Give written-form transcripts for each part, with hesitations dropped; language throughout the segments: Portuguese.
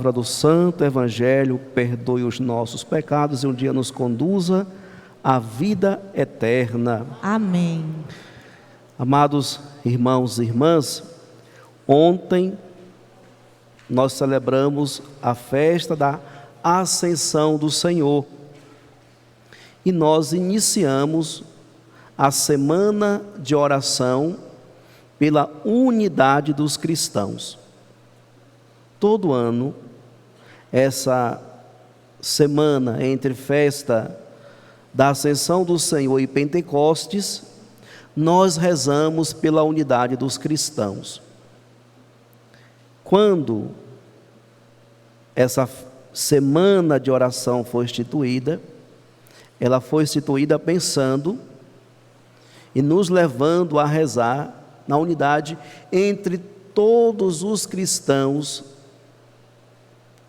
Do Santo Evangelho, perdoe os nossos pecados e um dia nos conduza à vida eterna. Amém. Amados irmãos e irmãs, ontem nós celebramos a festa da Ascensão do Senhor e nós iniciamos a semana de oração pela unidade dos cristãos. Todo ano, essa semana entre festa da Ascensão do Senhor e Pentecostes, nós rezamos pela unidade dos cristãos. Quando essa semana de oração foi instituída, ela foi instituída pensando e nos levando a rezar na unidade entre todos os cristãos,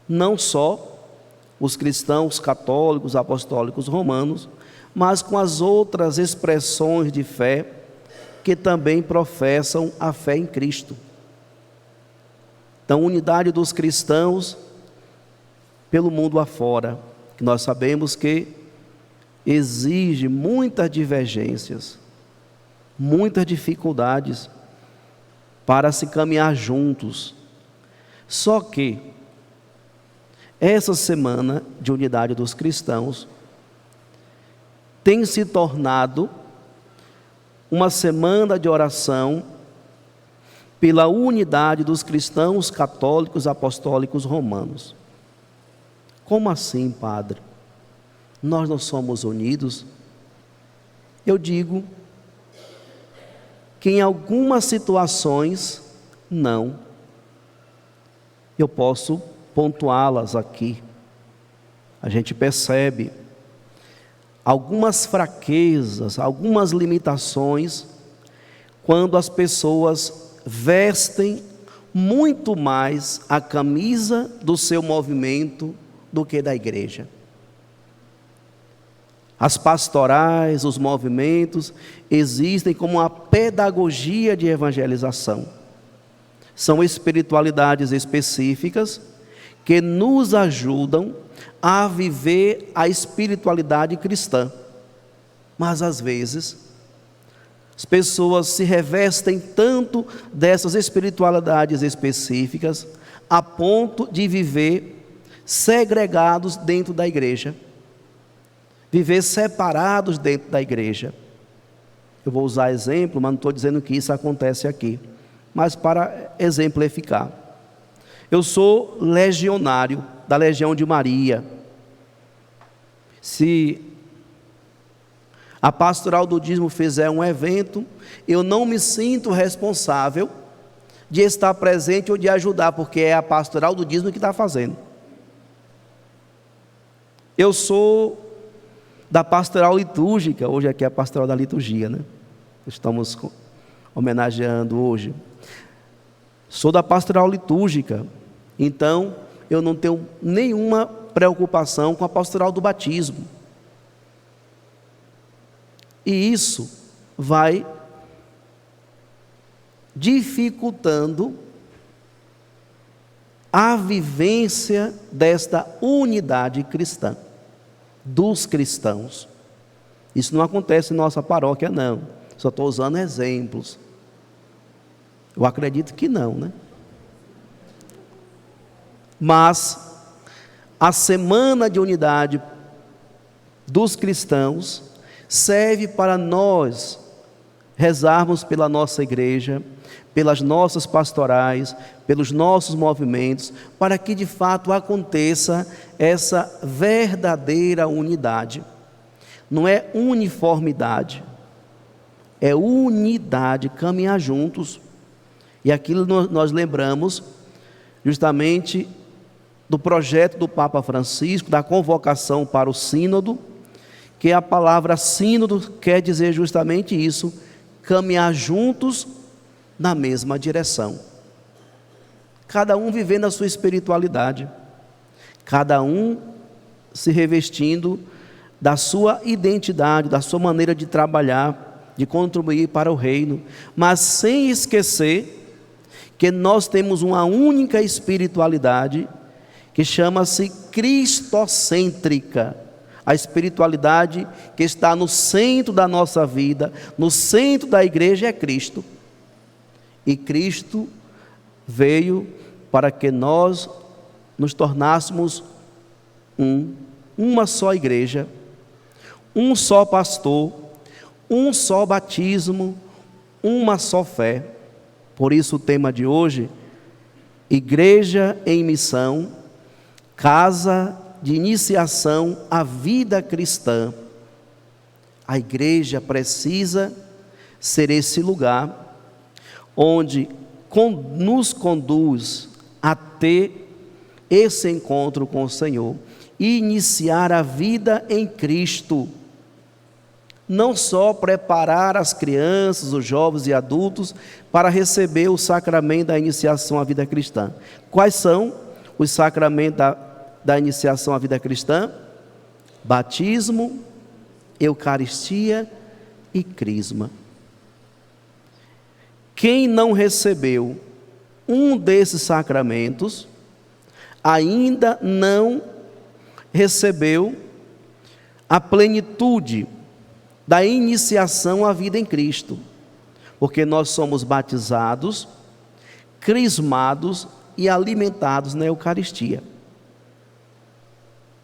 não só os cristãos católicos, apostólicos, romanos, mas com as outras expressões de fé que também professam a fé em Cristo. Então, unidade dos cristãos pelo mundo afora, que nós sabemos que exige muitas divergências, muitas dificuldades para se caminhar juntos. Só que essa semana de unidade dos cristãos tem se tornado uma semana de oração pela unidade dos cristãos católicos, apostólicos, romanos. Como assim, padre? Nós não somos unidos? Eu digo que em algumas situações, não. Eu posso pontuá-las aqui. A gente percebe algumas fraquezas, algumas limitações, quando as pessoas vestem muito mais a camisa do seu movimento do que da igreja. As pastorais, os movimentos existem como uma pedagogia de evangelização. São espiritualidades específicas que nos ajudam a viver a espiritualidade cristã. Mas às vezes as pessoas se revestem tanto dessas espiritualidades específicas a ponto de viver segregados dentro da igreja, viver separados dentro da igreja. Eu vou usar exemplo, mas não estou dizendo que isso acontece aqui, mas para exemplificar. Eu sou legionário da Legião de Maria. Se a Pastoral do Dízimo fizer um evento, eu não me sinto responsável de estar presente ou de ajudar, porque é a Pastoral do Dízimo que está fazendo. Eu sou da Pastoral Litúrgica, hoje aqui é a Pastoral da Liturgia, né? Estamos homenageando hoje. Sou da Pastoral Litúrgica, então eu não tenho nenhuma preocupação com a Pastoral do Batismo. E isso vai dificultando a vivência desta unidade cristã, dos cristãos. Isso não acontece em nossa paróquia, não. Só estou usando exemplos. Eu acredito que não, né? Mas a semana de unidade dos cristãos serve para nós rezarmos pela nossa igreja, pelas nossas pastorais, pelos nossos movimentos, para que de fato aconteça essa verdadeira unidade. Não é uniformidade, é unidade, caminhar juntos. E aquilo nós lembramos justamente do projeto do Papa Francisco, da convocação para o sínodo, que a palavra sínodo quer dizer justamente isso, caminhar juntos na mesma direção. Cada um vivendo a sua espiritualidade, cada um se revestindo da sua identidade, da sua maneira de trabalhar, de contribuir para o reino, mas sem esquecer que nós temos uma única espiritualidade que chama-se cristocêntrica. A espiritualidade que está no centro da nossa vida, no centro da igreja é Cristo. E Cristo veio para que nós nos tornássemos uma só igreja, um só pastor, um só batismo, uma só fé. Por isso o tema de hoje, Igreja em Missão, casa de iniciação à vida cristã. A igreja precisa ser esse lugar onde nos conduz a ter esse encontro com o Senhor e iniciar a vida em Cristo. Não só preparar as crianças, os jovens e adultos para receber o sacramento da iniciação à vida cristã. Quais são os sacramentos da iniciação à vida cristã? Batismo, Eucaristia e Crisma. Quem não recebeu um desses sacramentos, ainda não recebeu a plenitude da iniciação à vida em Cristo, porque nós somos batizados, crismados e alimentados na Eucaristia.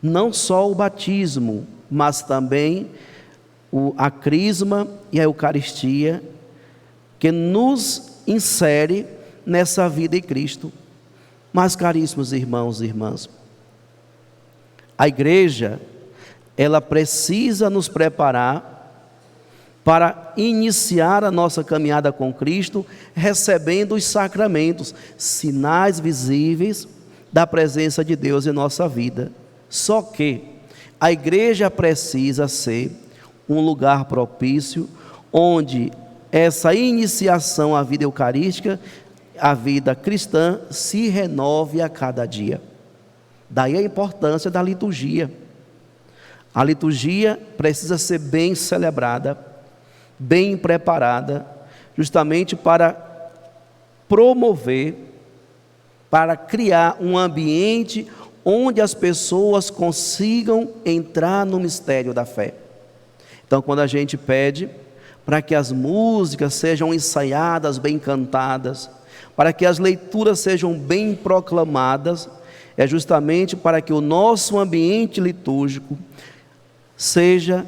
Não só o batismo, mas também a crisma e a Eucaristia, que nos insere nessa vida em Cristo. Mas, caríssimos irmãos e irmãs, a igreja, ela precisa nos preparar para iniciar a nossa caminhada com Cristo, recebendo os sacramentos, sinais visíveis da presença de Deus em nossa vida. Só que a igreja precisa ser um lugar propício, onde essa iniciação à vida eucarística, a vida cristã, se renove a cada dia. Daí a importância da liturgia. A liturgia precisa ser bem celebrada, bem preparada, justamente para promover, para criar um ambiente onde as pessoas consigam entrar no mistério da fé. Então, quando a gente pede para que as músicas sejam ensaiadas, bem cantadas, para que as leituras sejam bem proclamadas, é justamente para que o nosso ambiente litúrgico seja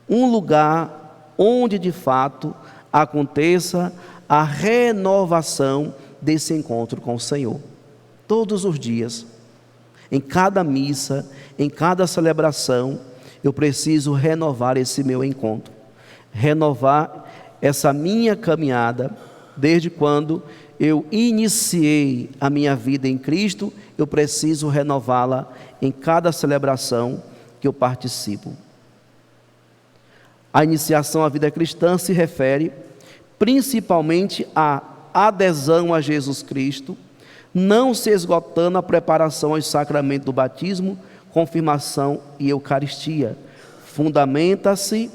um lugar onde de fato aconteça a renovação desse encontro com o Senhor. Todos os dias, em cada missa, em cada celebração, eu preciso renovar esse meu encontro, renovar essa minha caminhada. Desde quando eu iniciei a minha vida em Cristo, eu preciso renová-la em cada celebração que eu participo. A iniciação à vida cristã se refere principalmente à adesão a Jesus Cristo, não se esgotando a preparação aos sacramentos do batismo, confirmação e Eucaristia. Fundamenta-se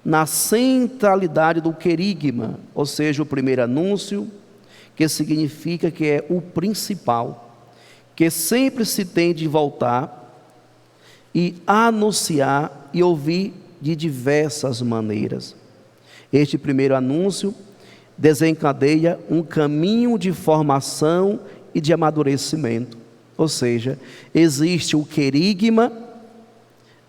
na centralidade do querigma, ou seja, o primeiro anúncio, que significa que é o principal, que sempre se tem de voltar e anunciar e ouvir de diversas maneiras. Este primeiro anúncio desencadeia um caminho de formação e de amadurecimento, ou seja, existe o querigma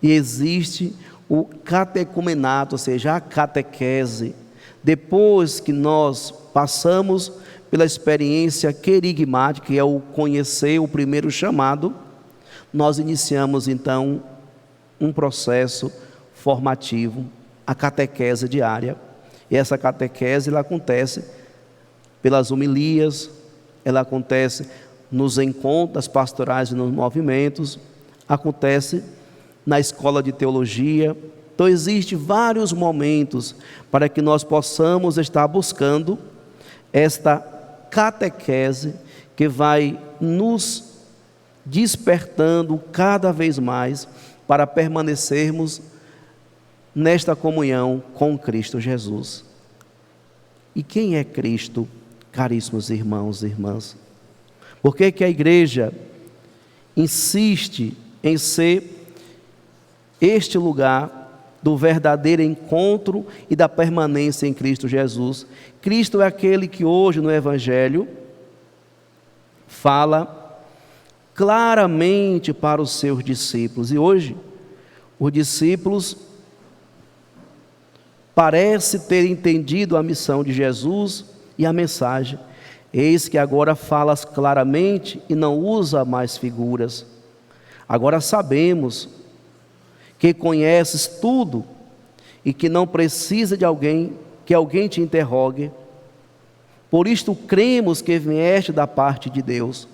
e existe o catecumenato, ou seja, a catequese. Depois que nós passamos pela experiência querigmática, que é o conhecer, o primeiro chamado, nós iniciamos então um processo formativo, a catequese diária. E essa catequese, ela acontece pelas homilias, ela acontece nos encontros pastorais e nos movimentos, acontece na escola de teologia. Então existem vários momentos para que nós possamos estar buscando esta catequese que vai nos despertando cada vez mais para permanecermos nesta comunhão com Cristo Jesus. E quem é Cristo, caríssimos irmãos e irmãs? Por que que a igreja insiste em ser este lugar do verdadeiro encontro e da permanência em Cristo Jesus. Cristo é aquele que hoje no Evangelho fala claramente para os seus discípulos. E hoje, os discípulos parecem ter entendido a missão de Jesus e a mensagem. Eis que agora falas claramente e não usa mais figuras. Agora sabemos que conheces tudo e que não precisa de alguém, que alguém te interrogue. Por isto cremos que vieste da parte de Deus.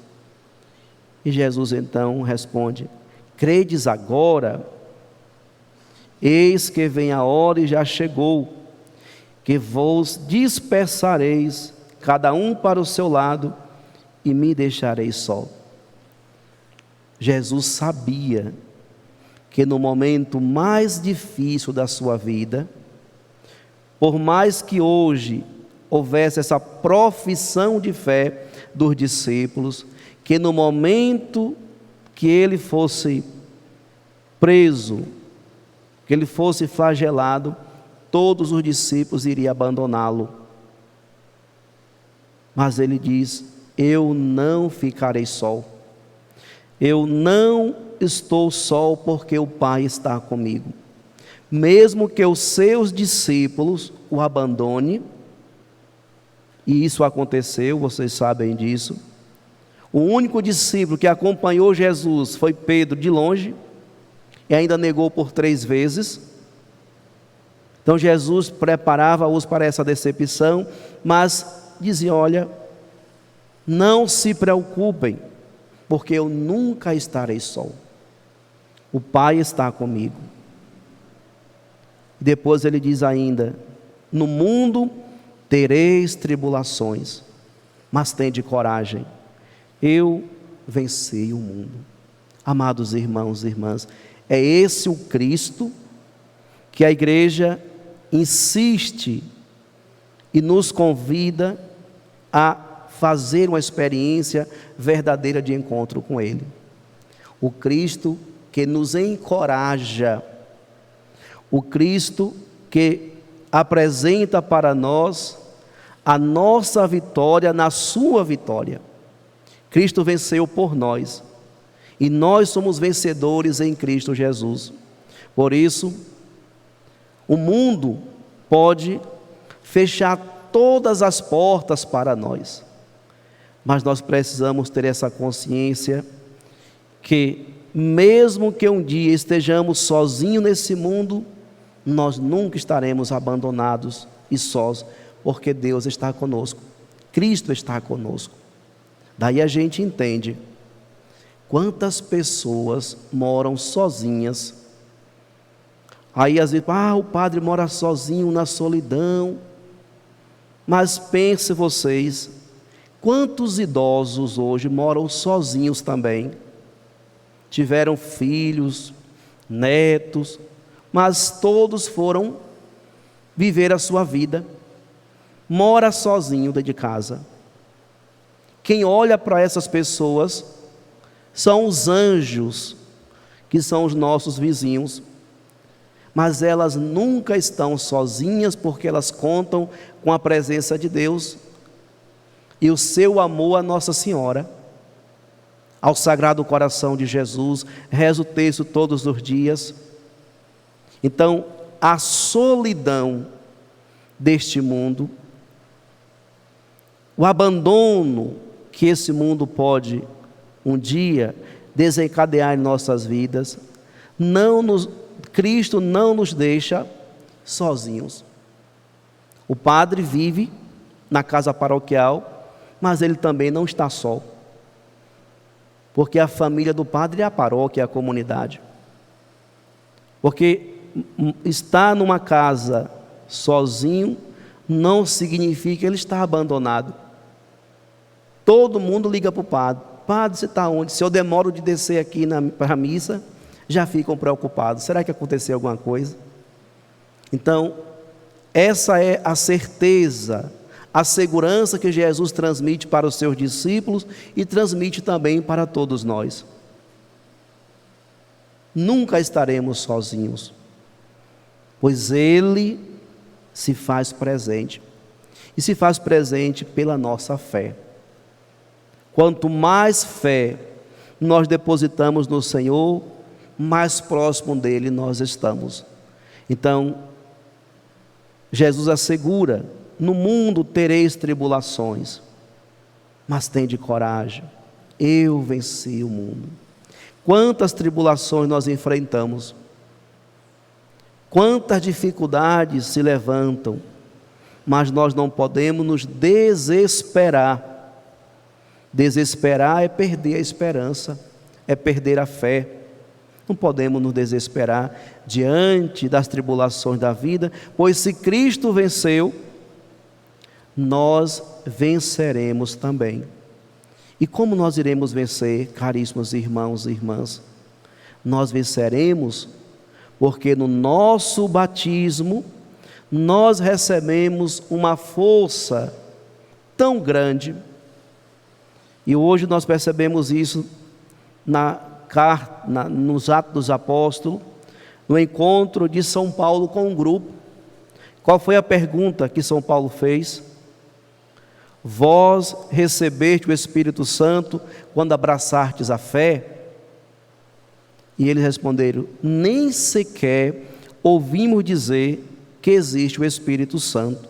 E Jesus então responde: credes agora? Eis que vem a hora e já chegou, que vos dispersareis, cada um para o seu lado, e me deixareis só. Jesus sabia que no momento mais difícil da sua vida, por mais que hoje houvesse essa profissão de fé dos discípulos, que no momento que ele fosse preso, que ele fosse flagelado, todos os discípulos iriam abandoná-lo. Mas ele diz: eu não ficarei só. Eu não estou só porque o Pai está comigo. Mesmo que os seus discípulos o abandonem, e isso aconteceu, vocês sabem disso. O único discípulo que acompanhou Jesus foi Pedro de longe, e ainda negou por 3 vezes. Então Jesus preparava-os para essa decepção, mas dizia: olha, não se preocupem, porque eu nunca estarei só. O Pai está comigo. Depois ele diz ainda: no mundo tereis tribulações, mas tende coragem, eu venci o mundo. Amados irmãos e irmãs, é esse o Cristo que a igreja insiste e nos convida a fazer uma experiência verdadeira de encontro com Ele. O Cristo que nos encoraja, o Cristo que apresenta para nós a nossa vitória na sua vitória. Cristo venceu por nós, e nós somos vencedores em Cristo Jesus. Por isso, o mundo pode fechar todas as portas para nós, mas nós precisamos ter essa consciência que, mesmo que um dia estejamos sozinhos nesse mundo, nós nunca estaremos abandonados e sós, porque Deus está conosco, Cristo está conosco. Daí a gente entende quantas pessoas moram sozinhas. Aí às vezes, o padre mora sozinho na solidão. Mas pense vocês, quantos idosos hoje moram sozinhos também? Tiveram filhos, netos, mas todos foram viver a sua vida. Mora sozinho dentro de casa. Quem olha para essas pessoas são os anjos, que são os nossos vizinhos. Mas elas nunca estão sozinhas, porque elas contam com a presença de Deus e o seu amor a Nossa Senhora, ao Sagrado Coração de Jesus. Rezo o texto todos os dias. Então, a solidão deste mundo, o abandono que esse mundo pode um dia desencadear em nossas vidas, Cristo não nos deixa sozinhos. O padre vive na casa paroquial, mas ele também não está só, porque a família do padre é a paróquia, é a comunidade. Porque estar numa casa sozinho não significa que ele está abandonado. Todo mundo liga para o padre: padre, você está onde? Se eu demoro de descer aqui para a missa, já ficam preocupados. Será que aconteceu alguma coisa? Então, essa é a certeza, a segurança que Jesus transmite para os seus discípulos e transmite também para todos nós. Nunca estaremos sozinhos, pois Ele se faz presente, e se faz presente pela nossa fé. Quanto mais fé nós depositamos no Senhor, mais próximo dEle nós estamos. Então, Jesus assegura: no mundo tereis tribulações, mas tende coragem, eu venci o mundo. Quantas tribulações nós enfrentamos, quantas dificuldades se levantam, mas nós não podemos nos desesperar. Desesperar é perder a esperança, é perder a fé. Não podemos nos desesperar diante das tribulações da vida, pois se Cristo venceu, nós venceremos também. E como nós iremos vencer, caríssimos irmãos e irmãs? Nós venceremos porque no nosso batismo nós recebemos uma força tão grande, e hoje nós percebemos isso nos Atos dos Apóstolos, no encontro de São Paulo com um grupo. Qual foi a pergunta que São Paulo fez? Vós recebeste o Espírito Santo quando abraçastes a fé? E eles responderam: nem sequer ouvimos dizer que existe o Espírito Santo.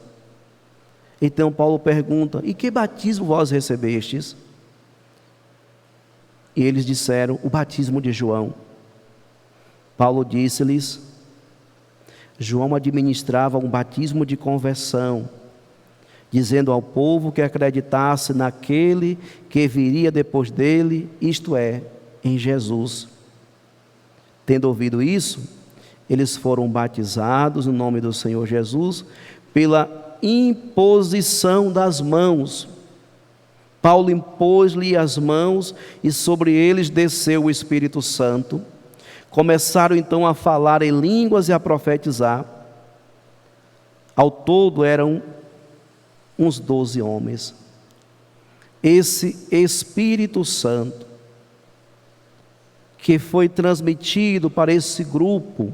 Então Paulo pergunta: e que batismo vós recebestes? E eles disseram: o batismo de João. Paulo disse-lhes: João administrava um batismo de conversão, dizendo ao povo que acreditasse naquele que viria depois dele, isto é, em Jesus. Tendo ouvido isso, eles foram batizados no nome do Senhor Jesus, pela imposição das mãos. Paulo impôs-lhe as mãos e sobre eles desceu o Espírito Santo. Começaram então a falar em línguas e a profetizar. Ao todo eram uns 12 homens. Esse Espírito Santo que foi transmitido para esse grupo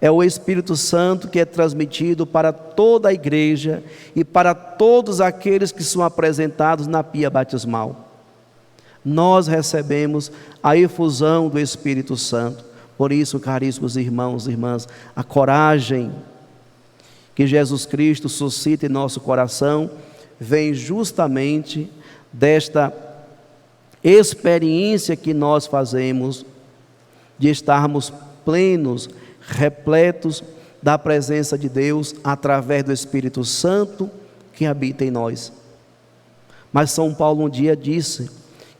é o Espírito Santo que é transmitido para toda a igreja e para todos aqueles que são apresentados na pia batismal. Nós recebemos a efusão do Espírito Santo. Por isso, caríssimos irmãos e irmãs, a coragem que Jesus Cristo suscita em nosso coração vem justamente desta experiência que nós fazemos de estarmos plenos, repletos da presença de Deus através do Espírito Santo que habita em nós. Mas São Paulo um dia disse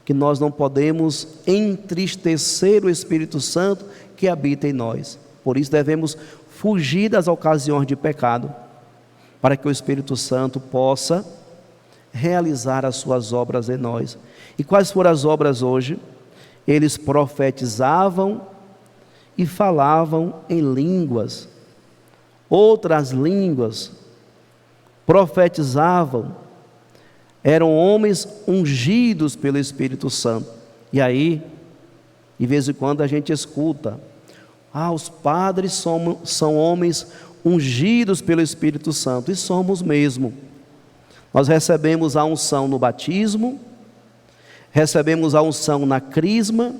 que nós não podemos entristecer o Espírito Santo que habita em nós. Por isso devemos fugir das ocasiões de pecado, para que o Espírito Santo possa realizar as suas obras em nós. E quais foram as obras hoje? Eles profetizavam e falavam em línguas, outras línguas, profetizavam, eram homens ungidos pelo Espírito Santo. E aí, de vez em quando a gente escuta: os padres são homens ungidos pelo Espírito Santo. E somos mesmo. Nós recebemos a unção no batismo, recebemos a unção na crisma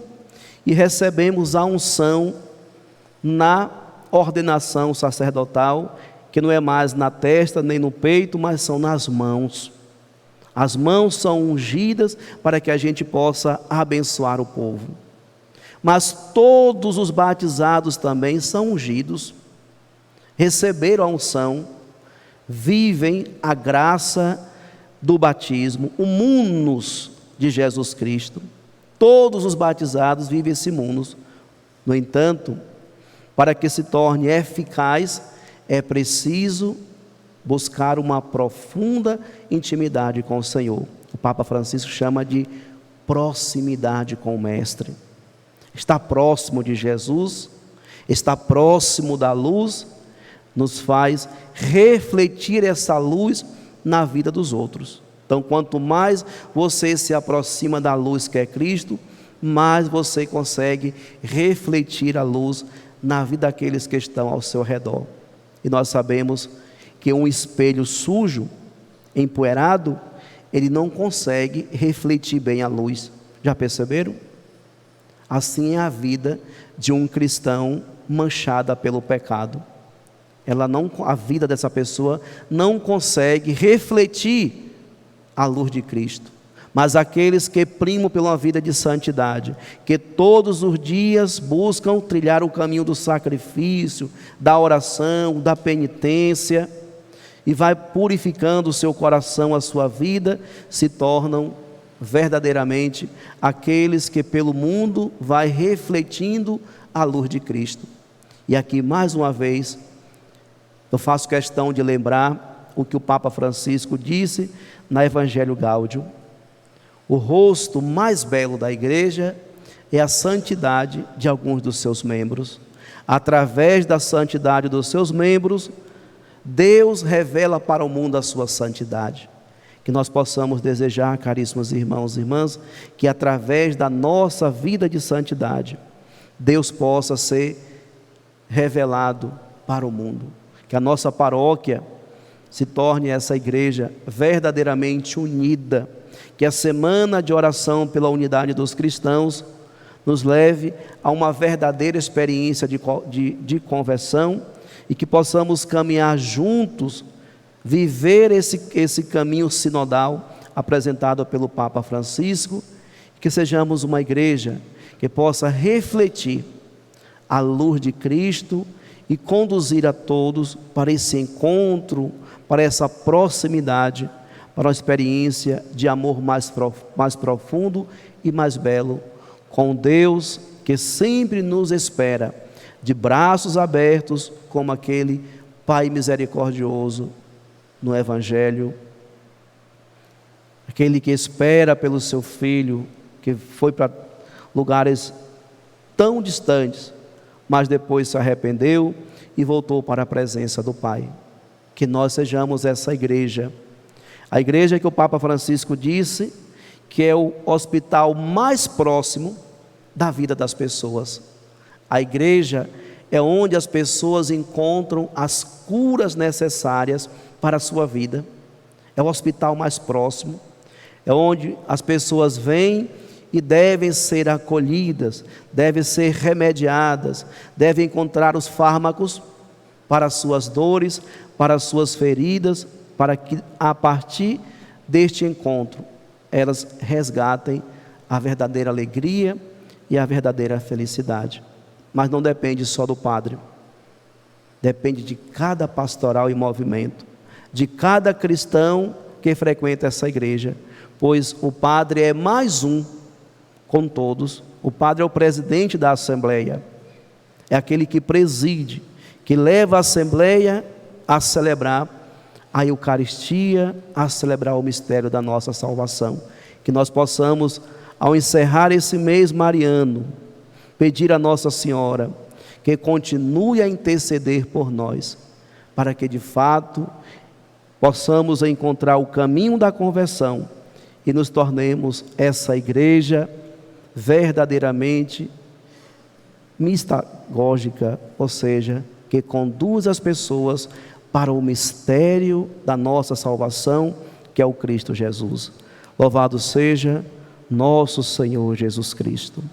e recebemos a unção na ordenação sacerdotal, que não é mais na testa nem no peito, mas são nas mãos. As mãos são ungidas para que a gente possa abençoar o povo. Mas todos os batizados também são ungidos, receberam a unção, vivem a graça do batismo, o munus de Jesus Cristo. Todos os batizados vivem esse munus. No entanto, para que se torne eficaz, é preciso buscar uma profunda intimidade com o Senhor. O Papa Francisco chama de proximidade com o Mestre. Estar próximo de Jesus, estar próximo da luz, nos faz refletir essa luz na vida dos outros. Então, quanto mais você se aproxima da luz que é Cristo, mais você consegue refletir a luz na vida daqueles que estão ao seu redor. E nós sabemos que um espelho sujo, empoeirado, ele não consegue refletir bem a luz. Já perceberam? Assim é a vida de um cristão manchada pelo pecado. A vida dessa pessoa não consegue refletir a luz de Cristo. Mas aqueles que primam pela vida de santidade, que todos os dias buscam trilhar o caminho do sacrifício, da oração, da penitência, e vai purificando o seu coração, a sua vida, se tornam verdadeiramente aqueles que pelo mundo vai refletindo a luz de Cristo. E aqui mais uma vez eu faço questão de lembrar o que o Papa Francisco disse na Evangelho Gaudium: o rosto mais belo da igreja é a santidade de alguns dos seus membros. Através da santidade dos seus membros, Deus revela para o mundo a sua santidade. Que nós possamos desejar, caríssimos irmãos e irmãs, que através da nossa vida de santidade, Deus possa ser revelado para o mundo. Que a nossa paróquia se torne essa igreja verdadeiramente unida. Que a semana de oração pela unidade dos cristãos nos leve a uma verdadeira experiência de conversão, e que possamos caminhar juntos, viver esse caminho sinodal apresentado pelo Papa Francisco, que sejamos uma igreja que possa refletir a luz de Cristo e conduzir a todos para esse encontro, para essa proximidade, para uma experiência de amor mais profundo e mais belo, com Deus que sempre nos espera, de braços abertos, como aquele Pai misericordioso no Evangelho, aquele que espera pelo seu Filho, que foi para lugares tão distantes, mas depois se arrependeu e voltou para a presença do Pai. Que nós sejamos essa igreja, a igreja que o Papa Francisco disse que é o hospital mais próximo da vida das pessoas. A igreja é onde as pessoas encontram as curas necessárias para a sua vida. É o hospital mais próximo, é onde as pessoas vêm e devem ser acolhidas, devem ser remediadas, devem encontrar os fármacos para as suas dores, para as suas feridas, para que a partir deste encontro elas resgatem a verdadeira alegria e a verdadeira felicidade. Mas não depende só do padre, depende de cada pastoral e movimento, de cada cristão que frequenta essa igreja, pois o padre é mais um com todos. O padre é o presidente da Assembleia, é aquele que preside, que leva a Assembleia a celebrar a Eucaristia, a celebrar o mistério da nossa salvação. Que nós possamos, ao encerrar esse mês mariano, pedir a Nossa Senhora que continue a interceder por nós, para que de fato possamos encontrar o caminho da conversão e nos tornemos essa igreja verdadeiramente mistagógica, ou seja, que conduz as pessoas para o mistério da nossa salvação, que é o Cristo Jesus. Louvado seja nosso Senhor Jesus Cristo.